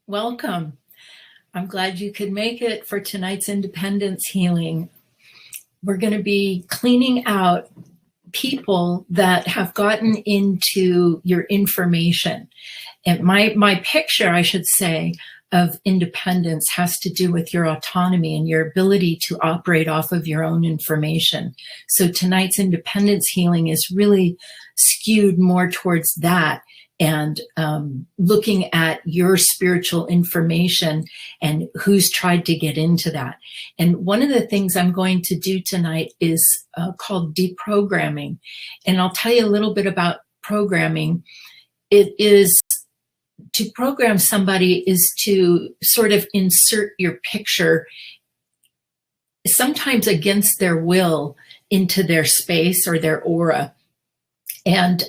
Welcome. I'm glad you could make it for tonight's independence healing. We're going to be cleaning out people that have gotten into your information. And my picture, I should say, of independence has to do with your autonomy and your ability to operate off of your own information. So tonight's independence healing is really skewed more towards that and looking at your spiritual information and who's tried to get into that. And one of the things I'm going to do tonight is called deprogramming. And I'll tell you a little bit about programming. It is to program somebody is to sort of insert your picture, sometimes against their will, into their space or their aura. And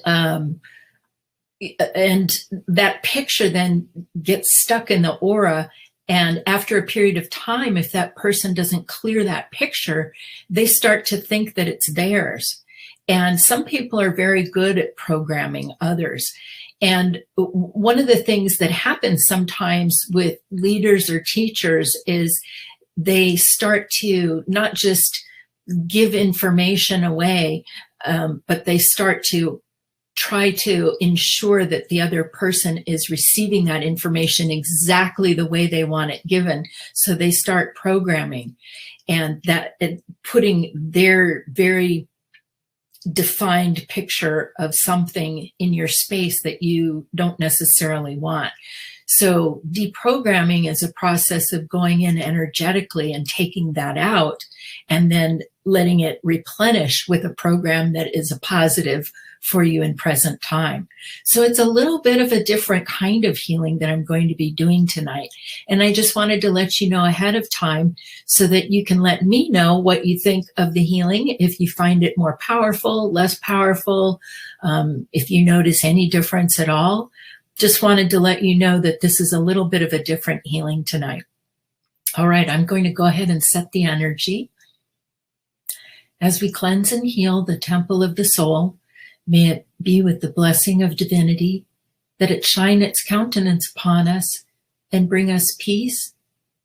that picture then gets stuck in the aura. And after a period of time, if that person doesn't clear that picture, they start to think that it's theirs. And some people are very good at programming others. And one of the things that happens sometimes with leaders or teachers is they start to not just give information away, but they start to try to ensure that the other person is receiving that information exactly the way they want it given. So they start programming and putting their very defined picture of something in your space that you don't necessarily want. So deprogramming is a process of going in energetically and taking that out and then letting it replenish with a program that is a positive for you in present time. So it's a little bit of a different kind of healing that I'm going to be doing tonight. And I just wanted to let you know ahead of time so that you can let me know what you think of the healing, if you find it more powerful, less powerful, if you notice any difference at all. Just wanted to let you know that this is a little bit of a different healing tonight. All right, I'm going to go ahead and set the energy. As we cleanse and heal the temple of the soul, may it be with the blessing of divinity, that it shine its countenance upon us and bring us peace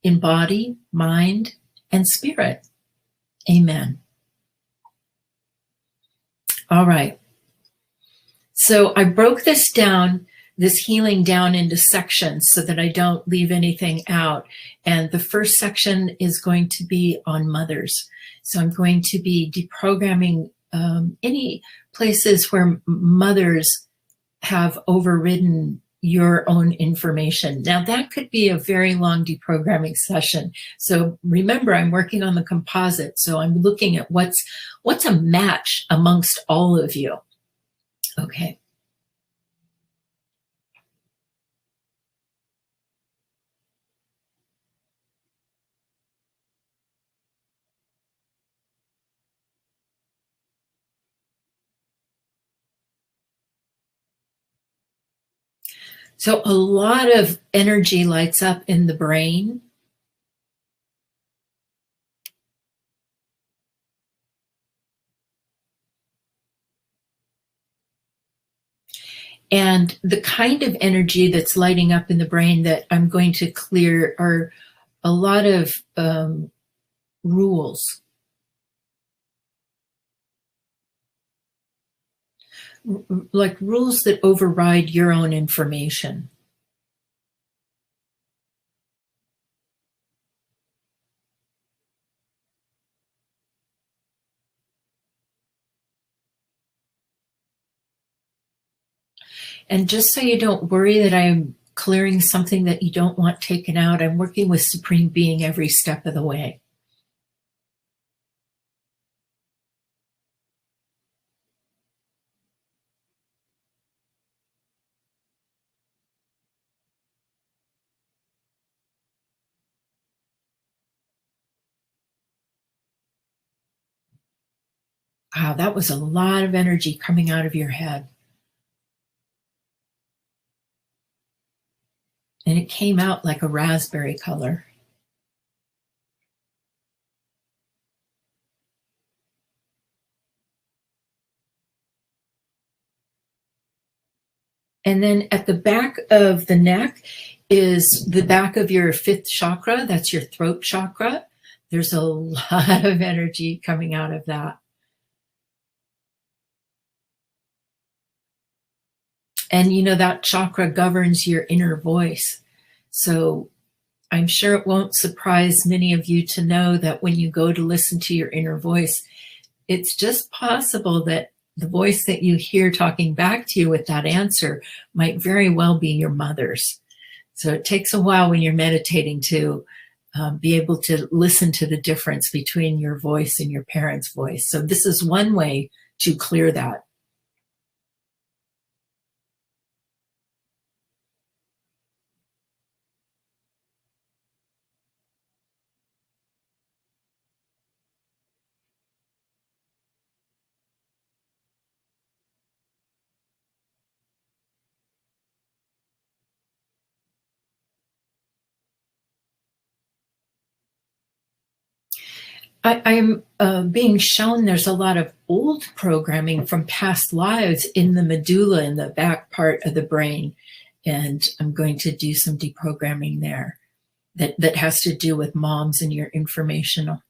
in body, mind, and spirit. Amen. All right. So I broke this healing down into sections so that I don't leave anything out. And the first section is going to be on mothers. So I'm going to be deprogramming any places where mothers have overridden your own information. Now that could be a very long deprogramming session. So remember, I'm working on the composite. So I'm looking at what's a match amongst all of you. Okay. So a lot of energy lights up in the brain. And the kind of energy that's lighting up in the brain that I'm going to clear are a lot of rules. Like rules that override your own information. And just so you don't worry that I'm clearing something that you don't want taken out, I'm working with Supreme Being every step of the way. Wow, that was a lot of energy coming out of your head. And it came out like a raspberry color. And then at the back of the neck, is the back of your fifth chakra. That's your throat chakra. There's a lot of energy coming out of that. And that chakra governs your inner voice. So I'm sure it won't surprise many of you to know that when you go to listen to your inner voice, it's just possible that the voice that you hear talking back to you with that answer might very well be your mother's. So it takes a while when you're meditating to be able to listen to the difference between your voice and your parents' voice. So this is one way to clear that. I'm being shown there's a lot of old programming from past lives in the medulla, in the back part of the brain. And I'm going to do some deprogramming there that has to do with moms and your informational.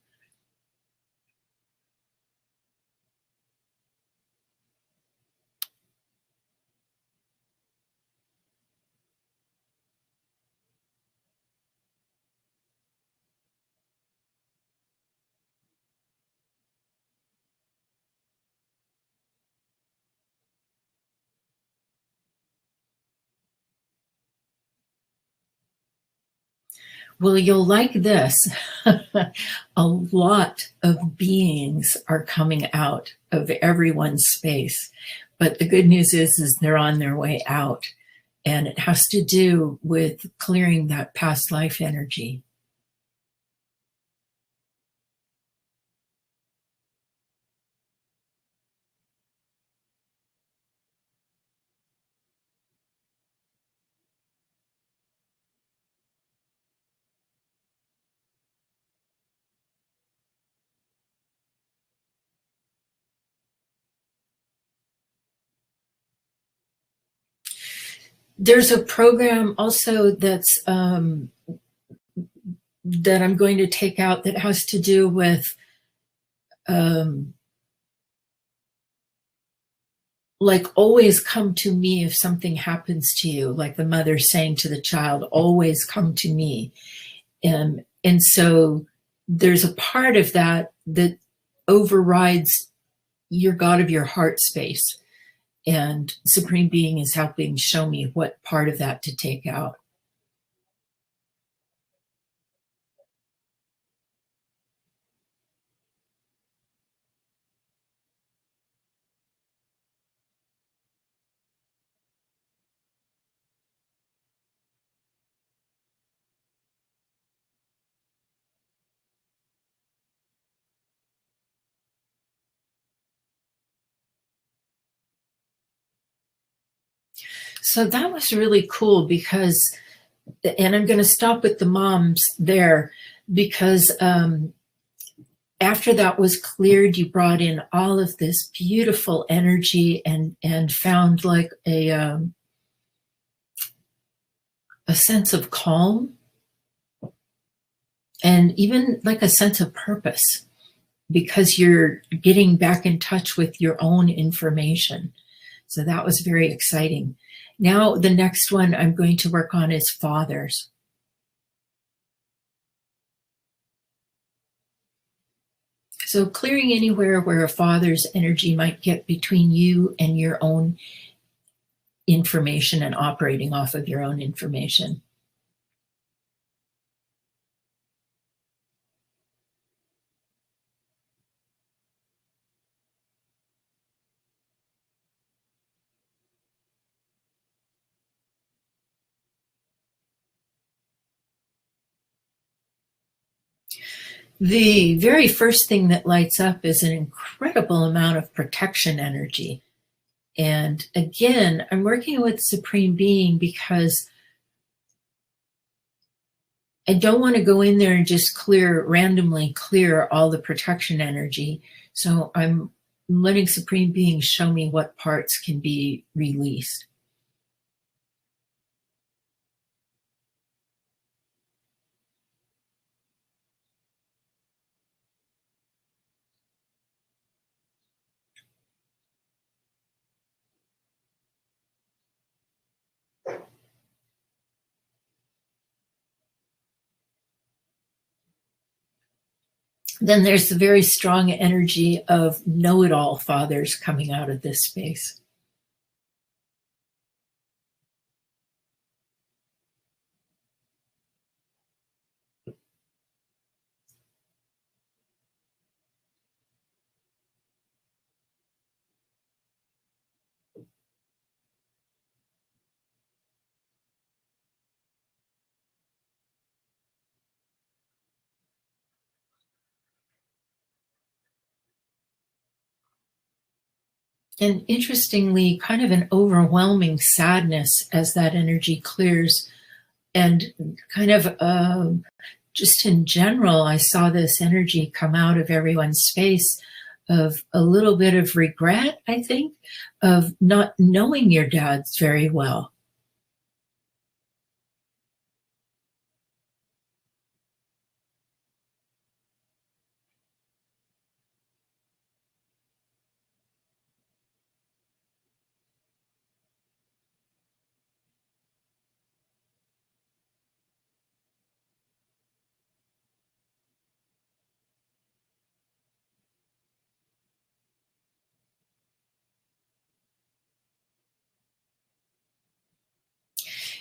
Well, you'll like this. A lot of beings are coming out of everyone's space. But the good news is they're on their way out. And it has to do with clearing that past life energy. There's a program also that I'm going to take out that has to do with like, always come to me if something happens to you, like the mother saying to the child, always come to me. And so there's a part of that that overrides your God of your heart space. And Supreme Being is helping show me what part of that to take out. So that was really cool because, and I'm going to stop with the moms there, because after that was cleared, you brought in all of this beautiful energy and found like a sense of calm and even like a sense of purpose, because you're getting back in touch with your own information. So that was very exciting. Now, the next one I'm going to work on is fathers. So clearing anywhere where a father's energy might get between you and your own information and operating off of your own information. The very first thing that lights up is an incredible amount of protection energy. And again, I'm working with Supreme Being because I don't want to go in there and just randomly clear all the protection energy. So I'm letting Supreme Being show me what parts can be released. Then there's the very strong energy of know-it-all fathers coming out of this space. And interestingly, kind of an overwhelming sadness as that energy clears. And kind of just in general, I saw this energy come out of everyone's space of a little bit of regret, I think, of not knowing your dads very well.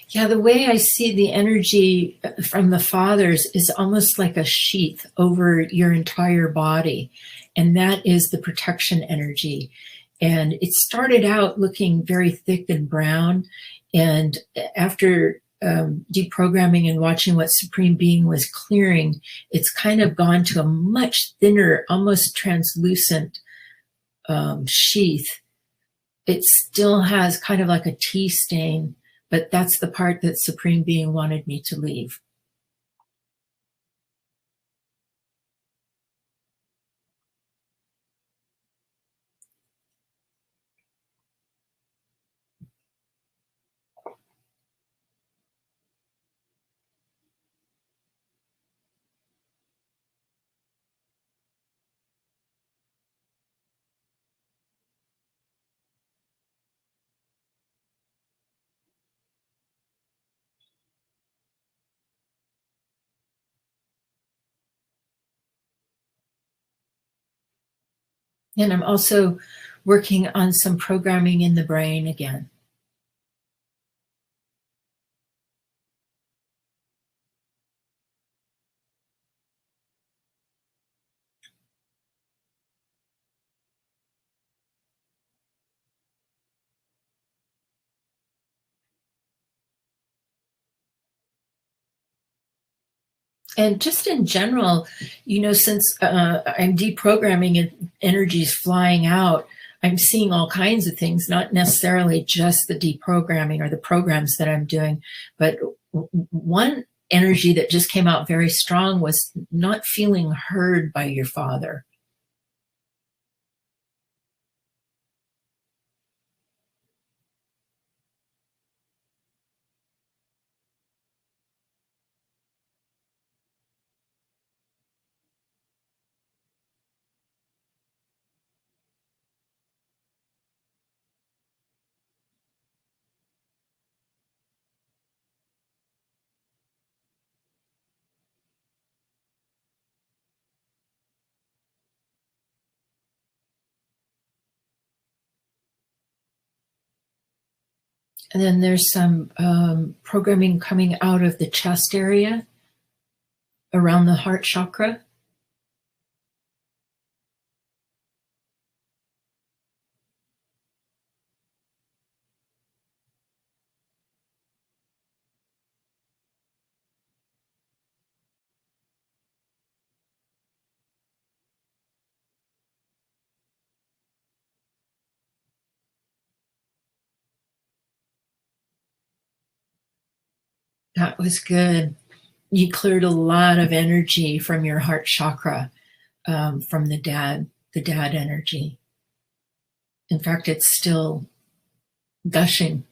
Yeah, the way I see the energy from the fathers is almost like a sheath over your entire body. And that is the protection energy. And it started out looking very thick and brown. And after deprogramming and watching what Supreme Being was clearing, it's kind of gone to a much thinner, almost translucent sheath. It still has kind of like a tea stain, but that's the part that Supreme Being wanted me to leave. And I'm also working on some programming in the brain again. And just in general, since I'm deprogramming and energy's flying out, I'm seeing all kinds of things, not necessarily just the deprogramming or the programs that I'm doing, but one energy that just came out very strong was not feeling heard by your father. And then there's some programming coming out of the chest area around the heart chakra. That was good. You cleared a lot of energy from your heart chakra, from the dad energy. In fact, it's still gushing.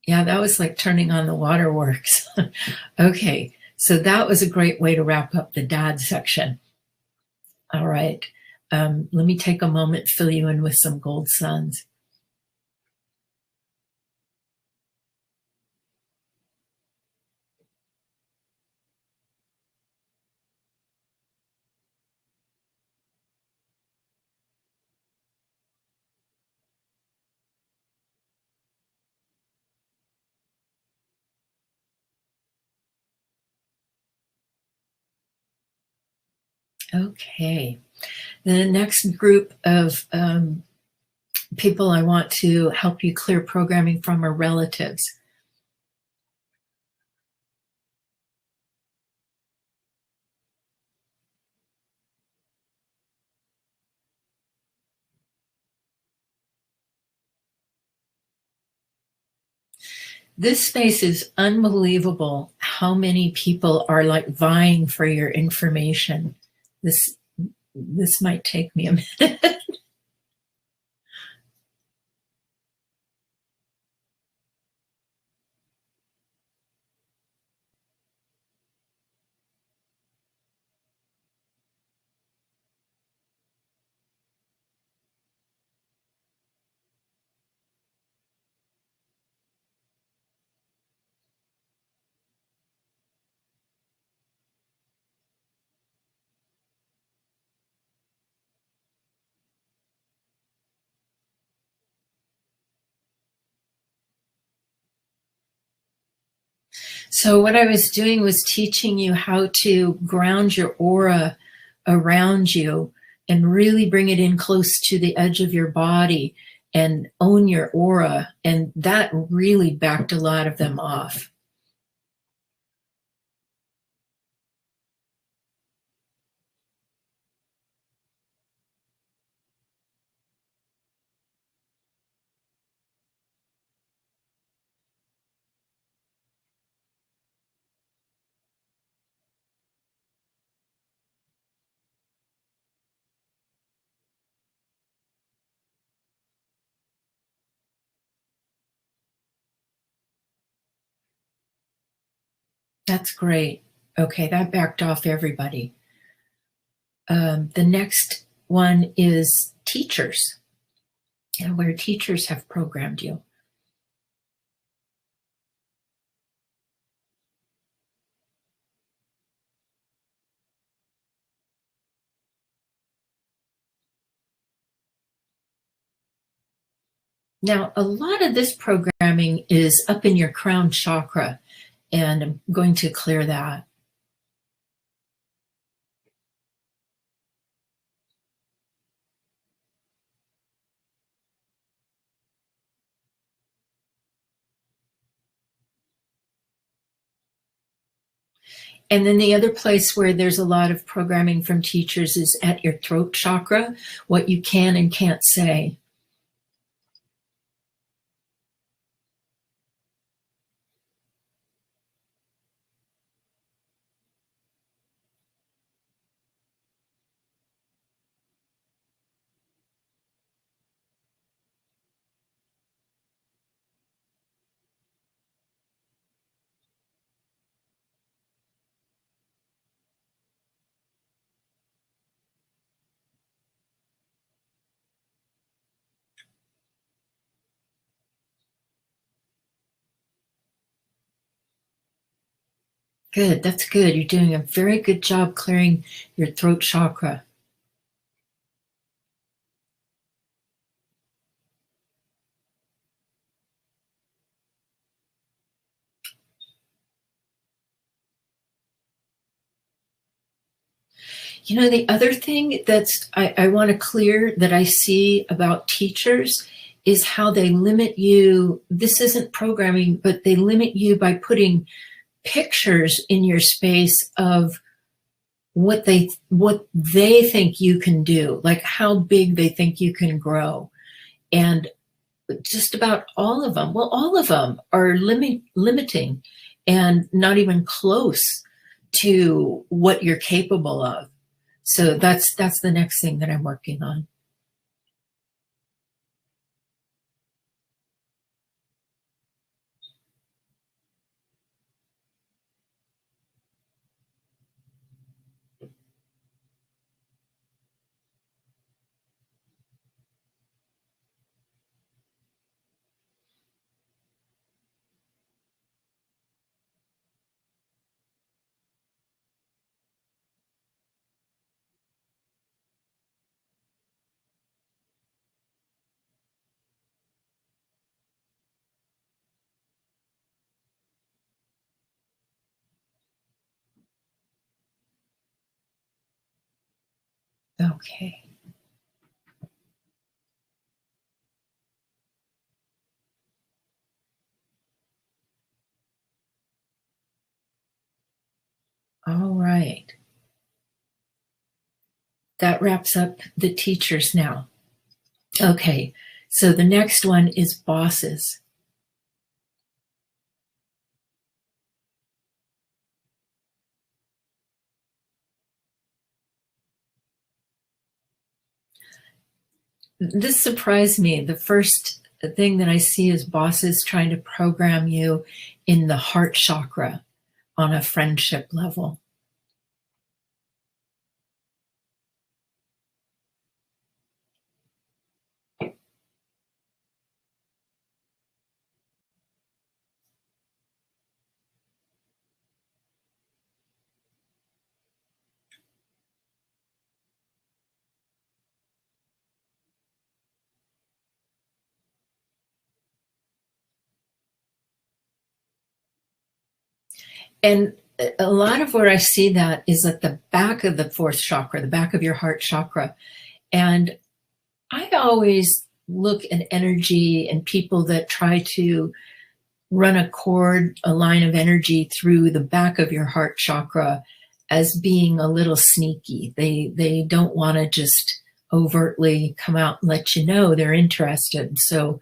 Yeah, that was like turning on the waterworks. Okay, so that was a great way to wrap up the dad section. All right, let me take a moment, fill you in with some gold suns. Okay. The next group of people I want to help you clear programming from are relatives. This space is unbelievable how many people are like vying for your information. This might take me a minute. So what I was doing was teaching you how to ground your aura around you and really bring it in close to the edge of your body and own your aura. And that really backed a lot of them off. That's great. Okay, that backed off everybody. The next one is teachers, and where teachers have programmed you. Now, a lot of this programming is up in your crown chakra, and I'm going to clear that. And then the other place where there's a lot of programming from teachers is at your throat chakra, what you can and can't say. Good, that's good. You're doing a very good job clearing your throat chakra. You know, the other thing that's I want to clear that I see about teachers is how they limit you. This isn't programming, but they limit you by putting pictures in your space of what they think you can do, like how big they think you can grow. And just about all of them, well, all of them are limiting and not even close to what you're capable of. So that's the next thing that I'm working on. Okay. All right. That wraps up the teachers now. Okay. So the next one is bosses. This surprised me. The first thing that I see is bosses trying to program you in the heart chakra on a friendship level. And a lot of where I see that is at the back of the fourth chakra, the back of your heart chakra. And I always look at energy and people that try to run a cord, a line of energy through the back of your heart chakra as being a little sneaky. They don't want to just overtly come out and let you know they're interested. So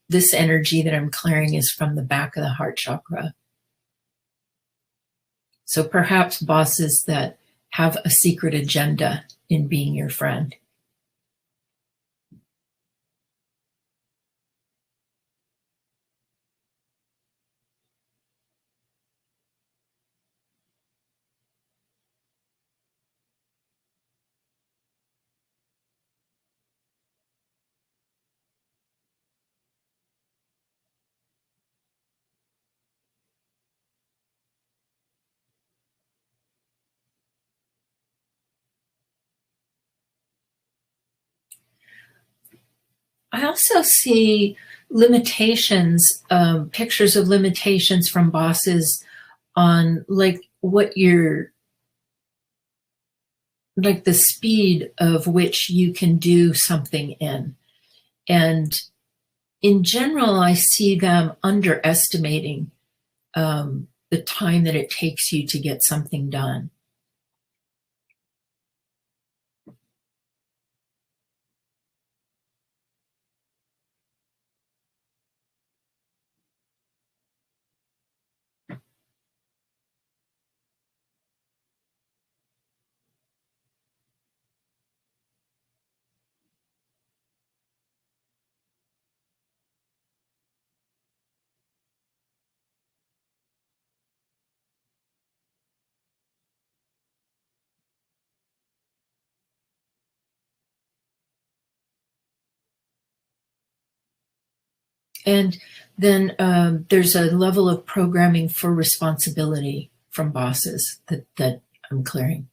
this energy that I'm clearing is from the back of the heart chakra. So perhaps bosses that have a secret agenda in being your friend. I also see limitations, pictures of limitations from bosses on like what you're like the speed of which you can do something in. And in general, I see them underestimating the time that it takes you to get something done. And then there's a level of programming for responsibility from bosses that I'm clearing.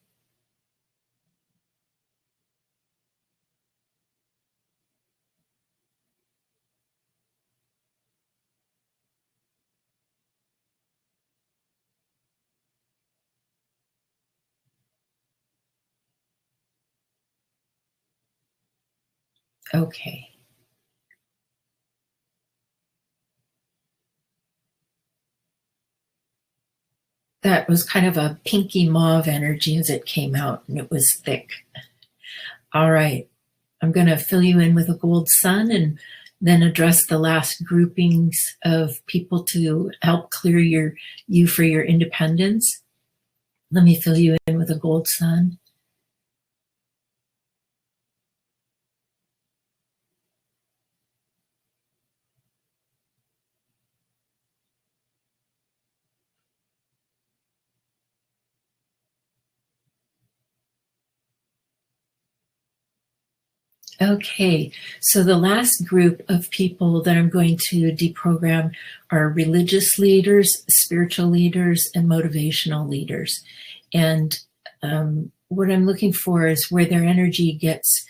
Okay. That was kind of a pinky mauve energy as it came out, and it was thick. All right. I'm going to fill you in with a gold sun and then address the last groupings of people to help clear you for your independence. Let me fill you in with a gold sun. Okay, so the last group of people that I'm going to deprogram are religious leaders, spiritual leaders, and motivational leaders. And what I'm looking for is where their energy gets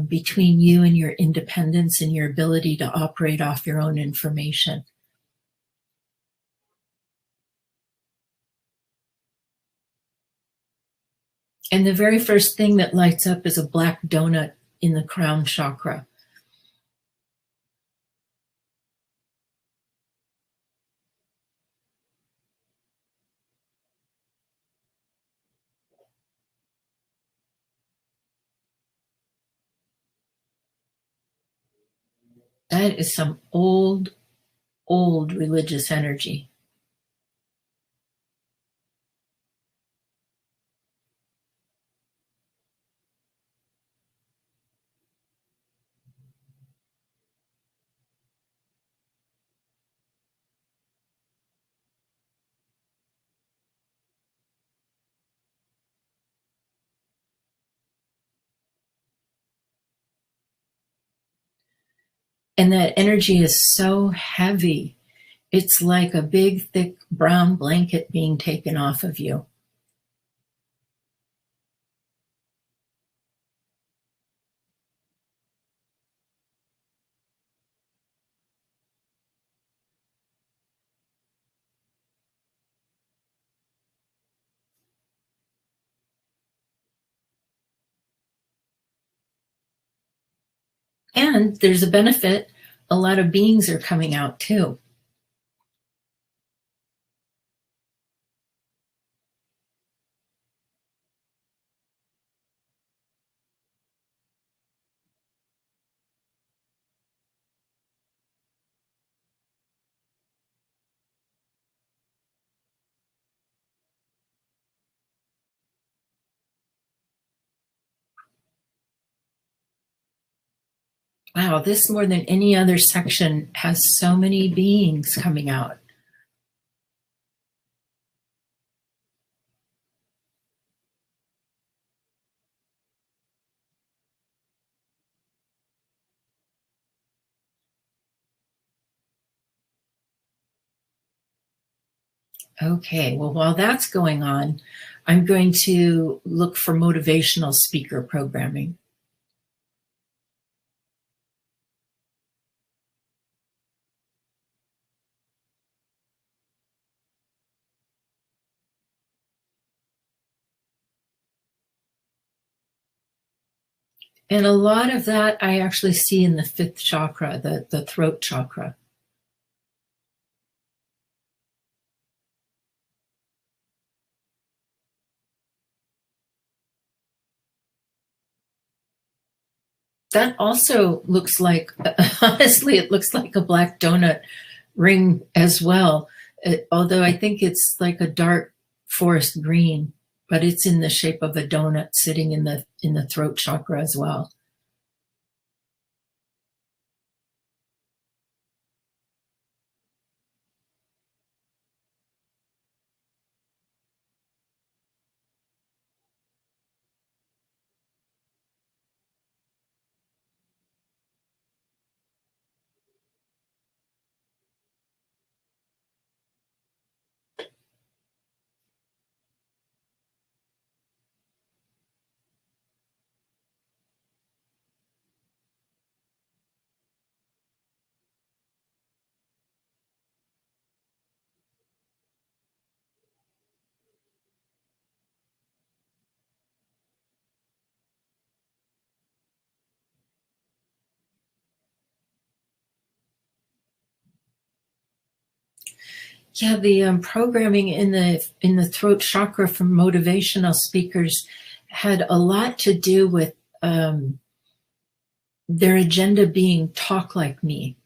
between you and your independence and your ability to operate off your own information. And the very first thing that lights up is a black donut in the crown chakra. That is some old, old religious energy. And that energy is so heavy. It's like a big, thick brown blanket being taken off of you. And there's a benefit. A lot of beings are coming out too. Wow, this more than any other section has so many beings coming out. Okay, well, while that's going on, I'm going to look for motivational speaker programming. And a lot of that I actually see in the fifth chakra, the throat chakra. That also looks like, honestly, it looks like a black donut ring as well. Although I think it's like a dark forest green, but it's in the shape of a donut sitting in the throat chakra as well. Yeah, the programming in the throat chakra from motivational speakers had a lot to do with their agenda being talk like me,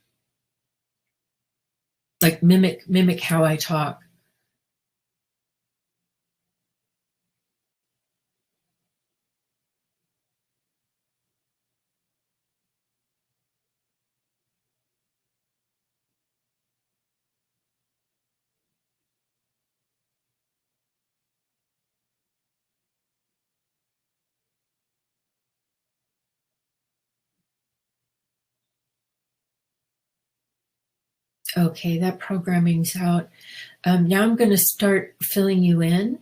like mimic how I talk. Okay, that programming's out. Now I'm going to start filling you in.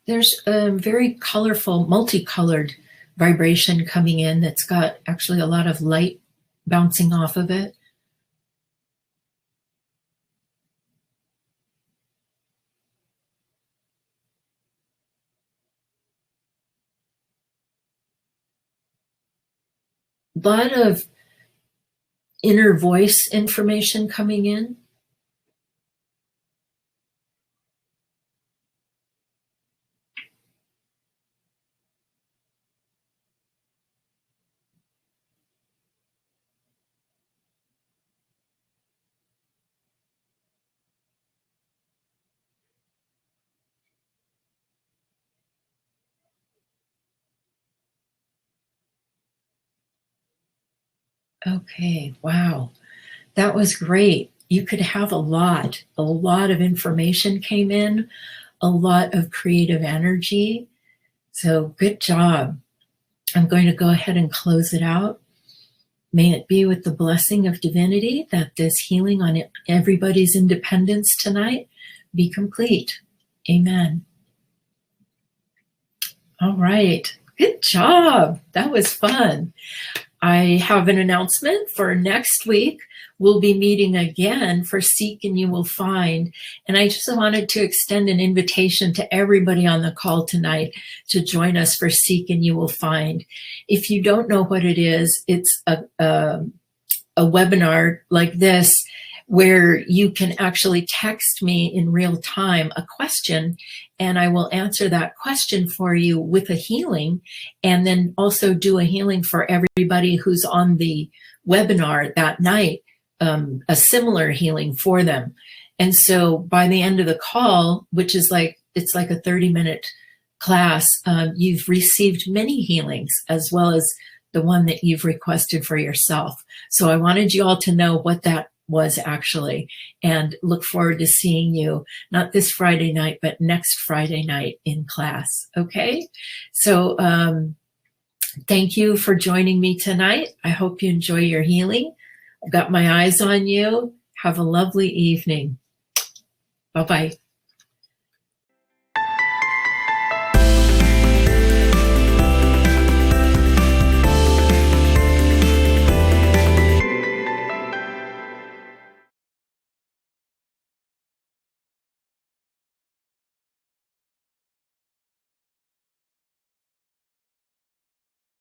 There's very colorful, multicolored vibration coming in that's got actually a lot of light bouncing off of it. A lot of inner voice information coming in. Okay, wow. That was great. You could have a lot of information came in, a lot of creative energy. So good job. I'm going to go ahead and close it out. May it be with the blessing of divinity that this healing on everybody's independence tonight be complete. Amen. All right. Good job. That was fun. I have an announcement for next week. We'll be meeting again for Seek and You Will Find. And I just wanted to extend an invitation to everybody on the call tonight to join us for Seek and You Will Find. If you don't know what it is, it's a webinar like this where you can actually text me in real time a question, and I will answer that question for you with a healing, and then also do a healing for everybody who's on the webinar that night, a similar healing for them. And so by the end of the call, which is it's like a 30-minute class, you've received many healings as well as the one that you've requested for yourself. So I wanted you all to know what that was actually, and look forward to seeing you, not this Friday night, but next Friday night in class. Okay. So, thank you for joining me tonight. I hope you enjoy your healing. I've got my eyes on you. Have a lovely evening. Bye-bye.